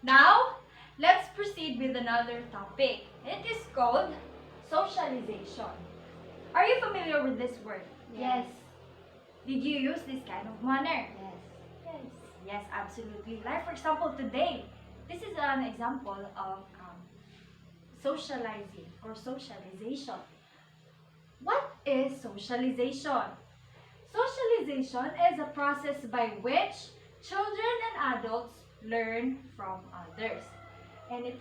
Now, let's proceed with another topic. It is called socialization. Are you familiar with this word? Yes. Did you use this kind of manner? Yes. Yes. Yes, absolutely. Like for example, today, this is an example of socializing or socialization. What is socialization? Socialization is a process by which children and adults learn from others. And it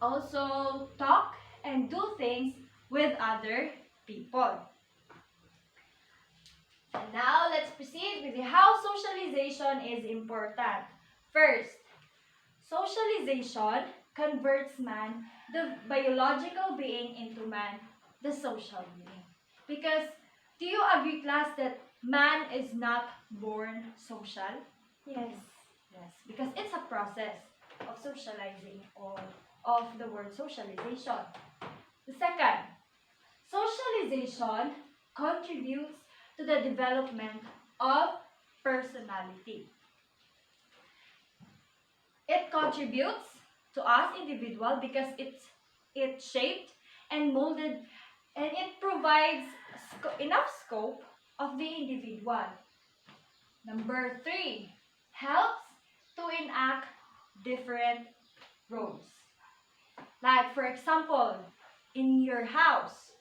also talk and do things with other people. And now let's proceed with how socialization is important. First, socialization converts man, the biological being, into man, the social being. Because do you agree, class, that man is not born social? Yes. Yes, because it's a process of socializing or of the word socialization. The second, socialization contributes to the development of personality. It contributes to us individual because it shaped and molded, and it provides enough scope of the individual. Number 3, helps to enact different roles. Like for example, in your house,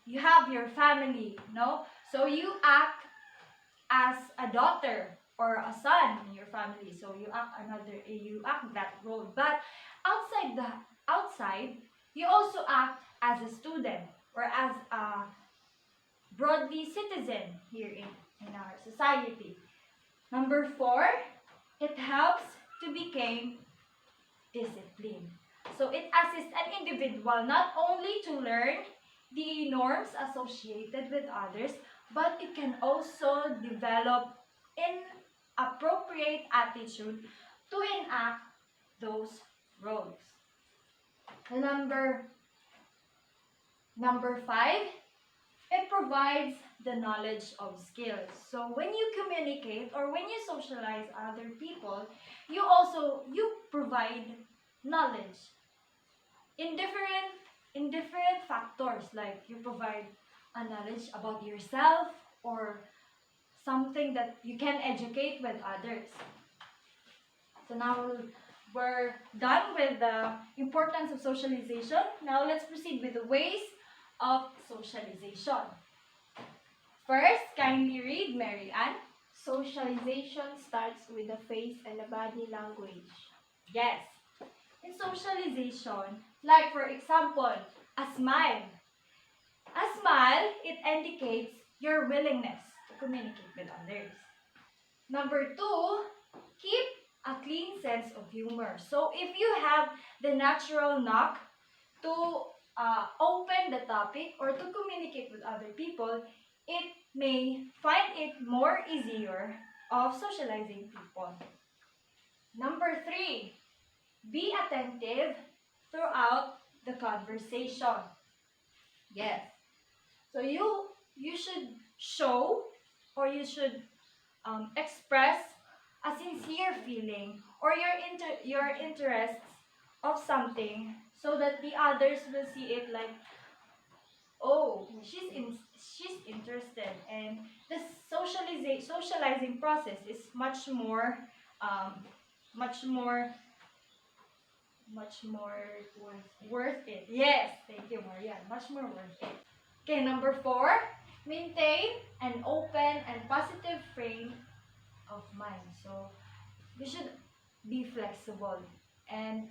you have your family, no? So you act as a daughter or a son in your family. So you act that role. But outside, you also act as a student or as a broadly citizen here in our society. Number 4, it helps to become disciplined. So it assists an individual not only to learn the norms associated with others, but it can also develop an appropriate attitude to enact those roles. Number 5, it provides the knowledge of skills. So when you communicate or when you socialize other people, you provide knowledge in different factors, like you provide a knowledge about yourself or something that you can educate with others. So now we're done with the importance of socialization. Now let's proceed with the ways of socialization. First, kindly read, Mary Ann. Socialization starts with the face and the body language. Yes. In socialization, like for example, a smile. A smile, it indicates your willingness to communicate with others. Number 2, keep a clean sense of humor. So if you have the natural knack to open the topic or to communicate with other people, it may find it more easier of socializing people. Number 3, be attentive throughout the conversation. Yes. So you should show or you should express a sincere feeling or your interests of something so that the others will see it like, oh, she's interested, and the socializing process is much more worth it. Yes, thank you, Maria. Much more worth it. Okay, number 4, maintain an open and positive frame of mind. So you should be flexible and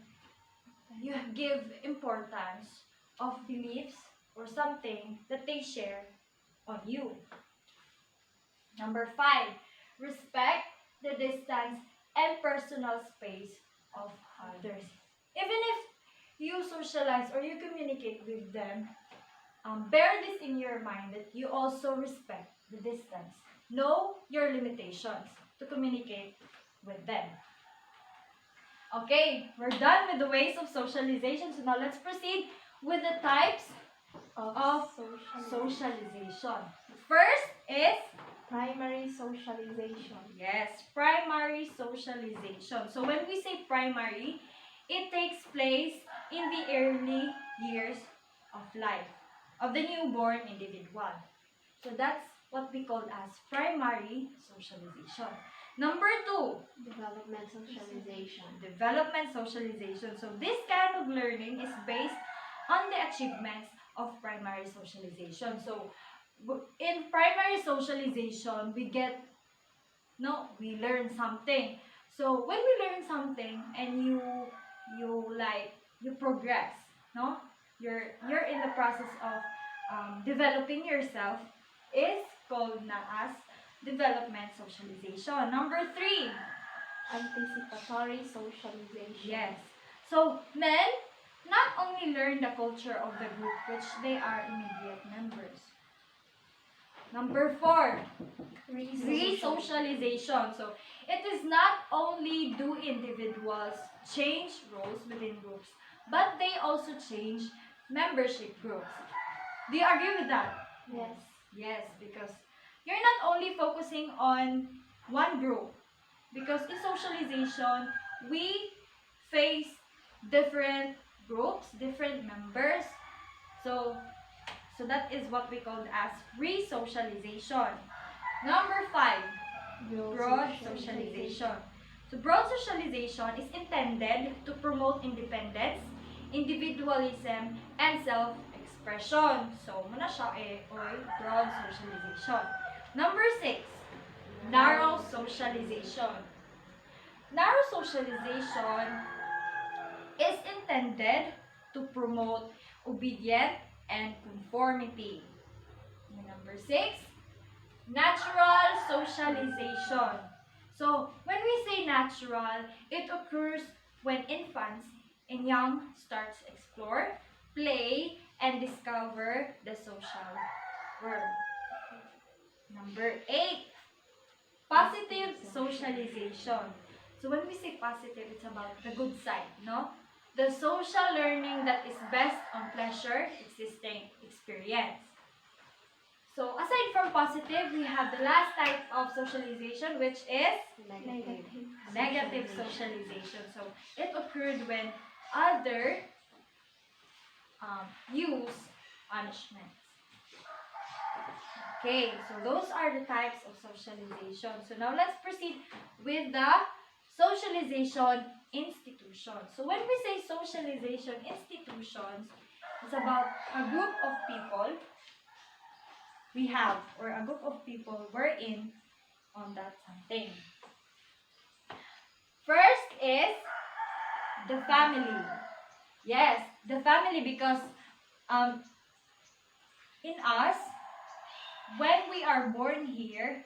you give importance of beliefs or something that they share on you. Number 5, respect the distance and personal space of others. Even if you socialize or you communicate with them, bear this in your mind that you also respect the distance. Know your limitations to communicate with them. Okay, we're done with the ways of socialization. So now let's proceed with the types of socialization. First is Primary socialization. Yes, primary socialization. So when we say primary, it takes place in the early years of life of the newborn individual. So that's what we call as primary socialization. Number 2, Development socialization. development socialization. So this kind of learning is based on the achievements of primary socialization. So in primary socialization, we learn something. So when we learn something and you progress, no, you're in the process of developing yourself, is called na as development socialization. Number 3, Anticipatory socialization. yes. So men not only learn the culture of the group which they are immediate members. Number 4, re-socialization. So it is not only do individuals change roles within groups, but they also change membership groups. Do you agree with that? Yes. Yes, because you're not only focusing on one group. Because in socialization, we face different groups, different members. So that is what we call as re-socialization. Number 5, broad socialization. So broad socialization is intended to promote independence, individualism, and self-expression. So, muna siya broad socialization. Number 6, narrow socialization. Narrow socialization is intended to promote obedience and conformity. Number 6, natural socialization. So, when we say natural, it occurs when infants and young starts explore, play, and discover the social world. Number 8, positive socialization. So, when we say positive, it's about the good side, no? The social learning that is based on pleasure, existing experience. So, aside from positive, we have the last type of socialization, which is negative socialization. So, it occurred when other use punishments. Okay, so those are the types of socialization. So, now let's proceed with the socialization institutions. So, when we say socialization institutions, it's about a group of people we have, or a group of people we're in on that something. First is the family. Yes, the family, because in us, when we are born here,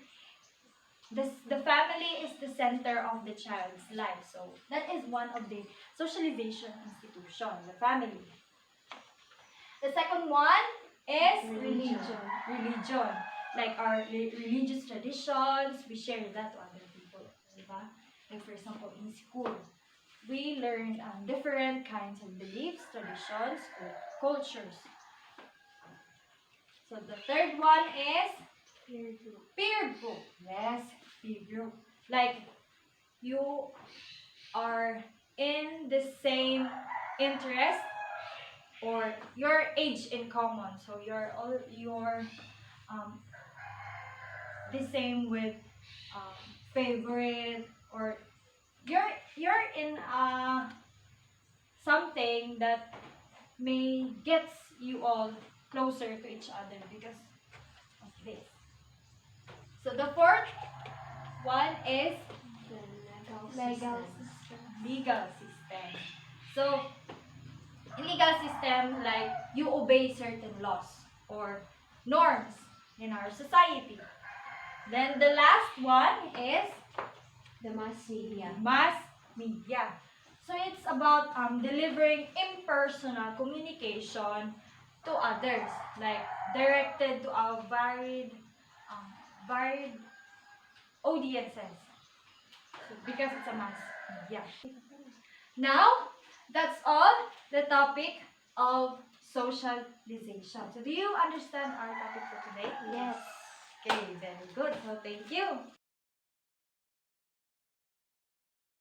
the family is the center of the child's life. So that is one of the socialization institution, the family. The second one is religion. Religion. Like our religious traditions, we share that to other people. Diba? Like for example, in school, we learn different kinds of beliefs, traditions, or cultures. So the third one is Peer group. peer group. Yes, peer group. Like you are in the same interest or your age in common. So you're the same with favorite, or you're in something that may gets you all closer to each other because of this. So the fourth one is The legal system. legal system. So in legal system, like you obey certain laws or norms in our society. Then the last one is The mass media. mass media. So it's about delivering impersonal communication to others, like directed to our varied audiences. So, because it's a mass media. Now, that's all the topic of socialization. So do you understand our topic for today? Yes. Okay, very good. So, thank you.